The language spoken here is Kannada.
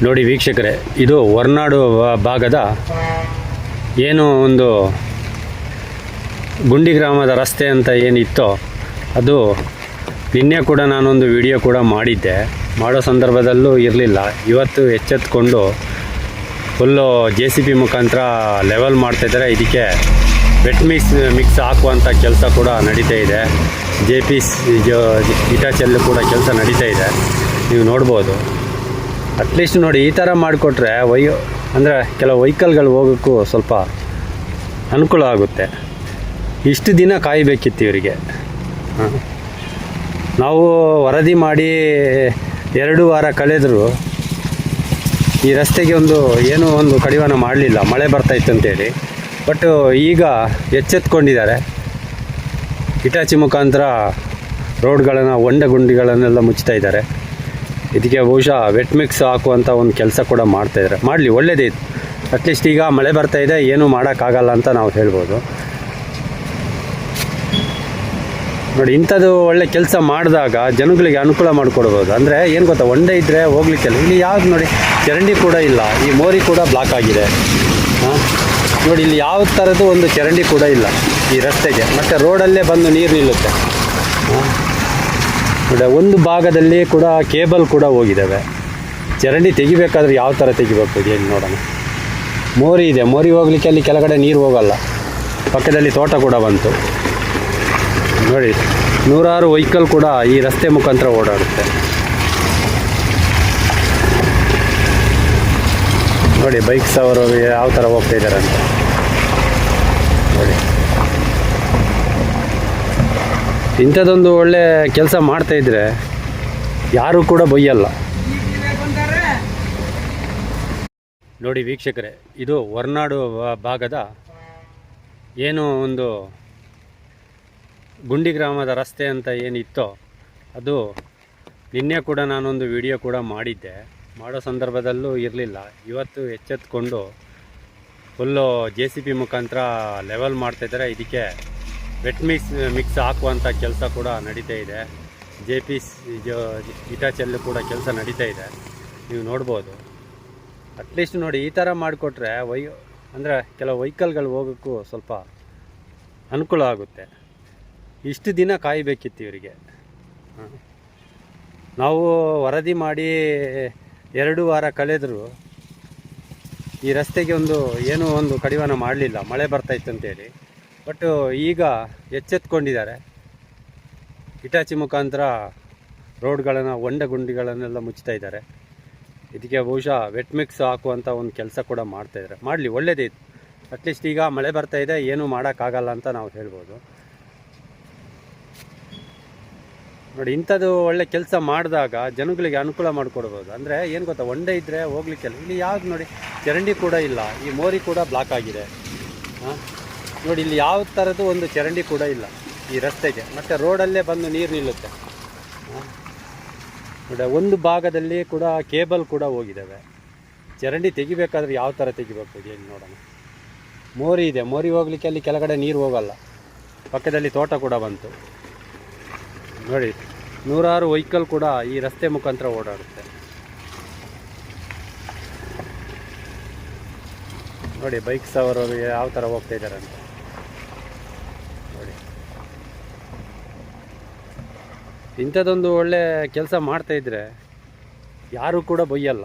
ನೋಡಿ ವೀಕ್ಷಕರೇ, ಇದು ಹೊರನಾಡು ಭಾಗದ ಏನು ಒಂದು ಗುಂಡಿ ಗ್ರಾಮದ ರಸ್ತೆ ಅಂತ ಏನಿತ್ತೋ ಅದು ನಿನ್ನೆ ಕೂಡ ನಾನೊಂದು ವಿಡಿಯೋ ಕೂಡ ಮಾಡಿದ್ದೆ. ಮಾಡೋ ಸಂದರ್ಭದಲ್ಲೂ ಇರಲಿಲ್ಲ. ಇವತ್ತು ಎಚ್ಚೆತ್ಕೊಂಡು ಫುಲ್ಲು JCB ಮುಖಾಂತರ ಲೆವೆಲ್ ಮಾಡ್ತಾಯಿದ್ದಾರೆ. ಇದಕ್ಕೆ ವೆಟ್ ಮಿಕ್ಸ್ ಹಾಕುವಂಥ ಕೆಲಸ ಕೂಡ ನಡೀತಾ ಇದೆ. ಇಟಾಚೆಲ್ಲು ಕೂಡ ಕೆಲಸ ನಡೀತಾ ಇದೆ, ನೀವು ನೋಡ್ಬೋದು. ಅಟ್ಲೀಸ್ಟ್ ನೋಡಿ, ಈ ಥರ ಮಾಡಿಕೊಟ್ರೆ ಅಂದರೆ ಕೆಲವು ವೆಹಿಕಲ್ಗಳು ಹೋಗೋಕ್ಕೂ ಸ್ವಲ್ಪ ಅನುಕೂಲ ಆಗುತ್ತೆ. ಇಷ್ಟು ದಿನ ಕಾಯಬೇಕಿತ್ತು ಇವರಿಗೆ. ನಾವು ವರದಿ ಮಾಡಿ 2 ವಾರ ಕಳೆದರೂ ಈ ರಸ್ತೆಗೆ ಏನೂ ಒಂದು ಕಡಿವಾಣ ಮಾಡಲಿಲ್ಲ, ಮಳೆ ಬರ್ತಾಯಿತ್ತು ಅಂತೇಳಿ. ಬಟ್ ಈಗ ಎಚ್ಚೆತ್ಕೊಂಡಿದ್ದಾರೆ. ಇಟಾಚಿ ಮುಖಾಂತರ ರೋಡ್ಗಳನ್ನು, ಹೊಂಡ ಗುಂಡಿಗಳನ್ನೆಲ್ಲ ಮುಚ್ತಾ ಇದ್ದಾರೆ. ಇದಕ್ಕೆ ಬಹುಶಃ ವೆಟ್ ಮಿಕ್ಸ್ ಹಾಕುವಂಥ ಒಂದು ಕೆಲಸ ಕೂಡ ಮಾಡ್ತಾಯಿದ್ದಾರೆ. ಮಾಡಲಿ, ಒಳ್ಳೆಯದೇ. ಅಟ್ಲೀಸ್ಟ್ ಈಗ ಮಳೆ ಬರ್ತಾಯಿದೆ, ಏನೂ ಮಾಡೋಕ್ಕಾಗಲ್ಲ ಅಂತ ನಾವು ಹೇಳ್ಬೋದು. ನೋಡಿ, ಇಂಥದ್ದು ಒಳ್ಳೆ ಕೆಲಸ ಮಾಡಿದಾಗ ಜನಗಳಿಗೆ ಅನುಕೂಲ ಮಾಡಿಕೊಡ್ಬೋದು. ಅಂದರೆ ಏನು ಗೊತ್ತಾ, ಹೊಂಡ ಇದ್ದರೆ ಹೋಗ್ಲಿಕ್ಕೆಲ್ಲ. ಇಲ್ಲಿ ಯಾವ್ದು ನೋಡಿ, ಚರಂಡಿ ಕೂಡ ಇಲ್ಲ, ಈ ಮೋರಿ ಕೂಡ ಬ್ಲಾಕ್ ಆಗಿದೆ. ನೋಡಿ, ಇಲ್ಲಿ ಯಾವ ಥರದ್ದು ಒಂದು ಚರಂಡಿ ಕೂಡ ಇಲ್ಲ ಈ ರಸ್ತೆಗೆ. ಮತ್ತು ರೋಡಲ್ಲೇ ಬಂದು ನೀರು ನಿಲ್ಲುತ್ತೆ. ನೋಡಿ, ಒಂದು ಭಾಗದಲ್ಲಿ ಕೂಡ ಕೇಬಲ್ ಕೂಡ ಹೋಗಿದ್ದಾವೆ. ಚರಂಡಿ ತೆಗಿಬೇಕಾದ್ರೆ ಯಾವ ಥರ ತೆಗಿಬೇಕು ಏನು ನೋಡೋಣ. ಮೋರಿ ಇದೆ, ಮೋರಿ ಹೋಗ್ಲಿಕ್ಕೆ ಅಲ್ಲಿ ಕೆಳಗಡೆ ನೀರು ಹೋಗಲ್ಲ. ಪಕ್ಕದಲ್ಲಿ ತೋಟ ಕೂಡ ಬಂತು. ನೋಡಿ, 100 ವೆಹಿಕಲ್ ಕೂಡ ಈ ರಸ್ತೆ ಮುಖಾಂತರ ಓಡಾಡುತ್ತೆ. ನೋಡಿ, ಬೈಕ್ಸ್ ಅವರು ಯಾವ ಥರ ಹೋಗ್ತಾ ಇದ್ದಾರೆ ಅಂತ ನೋಡಿ. ಇಂಥದ್ದೊಂದು ಒಳ್ಳೆ ಕೆಲಸ ಮಾಡ್ತಾಯಿದ್ರೆ ಯಾರೂ ಕೂಡ ಬೈಯಲ್ಲ. ನೋಡಿ ವೀಕ್ಷಕರೇ, ಇದು ಹೊರನಾಡು ಭಾಗದ ಏನು ಒಂದು ಗುಂಡಿ ಗ್ರಾಮದ ರಸ್ತೆ ಅಂತ ಏನಿತ್ತೋ ಅದು ನಿನ್ನೆ ಕೂಡ ನಾನೊಂದು ವಿಡಿಯೋ ಕೂಡ ಮಾಡಿದ್ದೆ. ಮಾಡೋ ಸಂದರ್ಭದಲ್ಲೂ ಇರಲಿಲ್ಲ. ಇವತ್ತು ಎಚ್ಚೆತ್ಕೊಂಡು ಫುಲ್ಲು JCB ಮುಖಾಂತರ ಲೆವೆಲ್ ಮಾಡ್ತಾಯಿದ್ದಾರೆ. ಇದಕ್ಕೆ ವೆಟ್ ಮಿಕ್ಸ್ ಹಾಕುವಂಥ ಕೆಲಸ ಕೂಡ ನಡೀತಾ ಇದೆ. ಇಟಾಚೆಲ್ಲು ಕೂಡ ಕೆಲಸ ನಡೀತಾ ಇದೆ, ನೀವು ನೋಡ್ಬೋದು. ಅಟ್ಲೀಸ್ಟ್ ನೋಡಿ, ಈ ಥರ ಮಾಡಿಕೊಟ್ರೆ ಅಂದರೆ ಕೆಲವು ವೆಹಿಕಲ್ಗಳು ಹೋಗೋಕ್ಕೂ ಸ್ವಲ್ಪ ಅನುಕೂಲ ಆಗುತ್ತೆ. ಇಷ್ಟು ದಿನ ಕಾಯಬೇಕಿತ್ತು ಇವರಿಗೆ. ನಾವು ವರದಿ ಮಾಡಿ 2 ವಾರ ಕಳೆದರೂ ಈ ರಸ್ತೆಗೆ ಏನೂ ಒಂದು ಕಡಿವಾಣ ಮಾಡಲಿಲ್ಲ, ಮಳೆ ಬರ್ತಾಯಿತ್ತು ಅಂತೇಳಿ. ಬಟ್ ಈಗ ಎಚ್ಚೆತ್ಕೊಂಡಿದ್ದಾರೆ. ಇಟಾಚಿ ಮುಖಾಂತರ ರೋಡ್ಗಳನ್ನು, ಹೊಂಡ ಗುಂಡಿಗಳನ್ನೆಲ್ಲ ಮುಚ್ತಾ ಇದ್ದಾರೆ. ಇದಕ್ಕೆ ಬಹುಶಃ ವೆಟ್ ಮಿಕ್ಸ್ ಹಾಕುವಂಥ ಒಂದು ಕೆಲಸ ಕೂಡ ಮಾಡ್ತಾಯಿದ್ದಾರೆ. ಮಾಡಲಿ, ಒಳ್ಳೆಯದೇ. ಅಟ್ಲೀಸ್ಟ್ ಈಗ ಮಳೆ ಬರ್ತಾಯಿದೆ, ಏನೂ ಮಾಡೋಕ್ಕಾಗಲ್ಲ ಅಂತ ನಾವು ಹೇಳ್ಬೋದು. ನೋಡಿ, ಇಂಥದ್ದು ಒಳ್ಳೆ ಕೆಲಸ ಮಾಡಿದಾಗ ಜನಗಳಿಗೆ ಅನುಕೂಲ ಮಾಡಿಕೊಡ್ಬೋದು. ಅಂದರೆ ಏನು ಗೊತ್ತಾ, ಹೊಂಡ ಇದ್ದರೆ ಹೋಗ್ಲಿಕ್ಕೆಲ್ಲ. ಇಲ್ಲಿ ಯಾವ್ದು ನೋಡಿ, ಚರಂಡಿ ಕೂಡ ಇಲ್ಲ, ಈ ಮೋರಿ ಕೂಡ ಬ್ಲಾಕ್ ಆಗಿದೆ. ನೋಡಿ, ಇಲ್ಲಿ ಯಾವ ಥರದ್ದು ಒಂದು ಚರಂಡಿ ಕೂಡ ಇಲ್ಲ ಈ ರಸ್ತೆಗೆ. ಮತ್ತು ರೋಡಲ್ಲೇ ಬಂದು ನೀರು ನಿಲ್ಲುತ್ತೆ. ನೋಡಿ, ಒಂದು ಭಾಗದಲ್ಲಿ ಕೂಡ ಕೇಬಲ್ ಕೂಡ ಹೋಗಿದ್ದಾವೆ. ಚರಂಡಿ ತೆಗಿಬೇಕಾದ್ರೆ ಯಾವ ಥರ ತೆಗಿಬೇಕು ಏನು ನೋಡೋಣ. ಮೋರಿ ಇದೆ, ಮೋರಿ ಹೋಗ್ಲಿಕ್ಕೆ ಅಲ್ಲಿ ಕೆಳಗಡೆ ನೀರು ಹೋಗಲ್ಲ. ಪಕ್ಕದಲ್ಲಿ ತೋಟ ಕೂಡ ಬಂತು. ನೋಡಿ, 100 ವೆಹಿಕಲ್ ಕೂಡ ಈ ರಸ್ತೆ ಮುಖಾಂತರ ಓಡಾಡುತ್ತೆ. ನೋಡಿ, ಬೈಕ್ಸ್ ಅವರು ಯಾವ ಥರ ಹೋಗ್ತಾ ಇದ್ದಾರೆ ಅಂತ ನೋಡಿ. ಇಂಥದ್ದೊಂದು ಒಳ್ಳೆ ಕೆಲಸ ಮಾಡ್ತಾಯಿದ್ರೆ ಯಾರೂ ಕೂಡ ಬೈಯಲ್ಲ.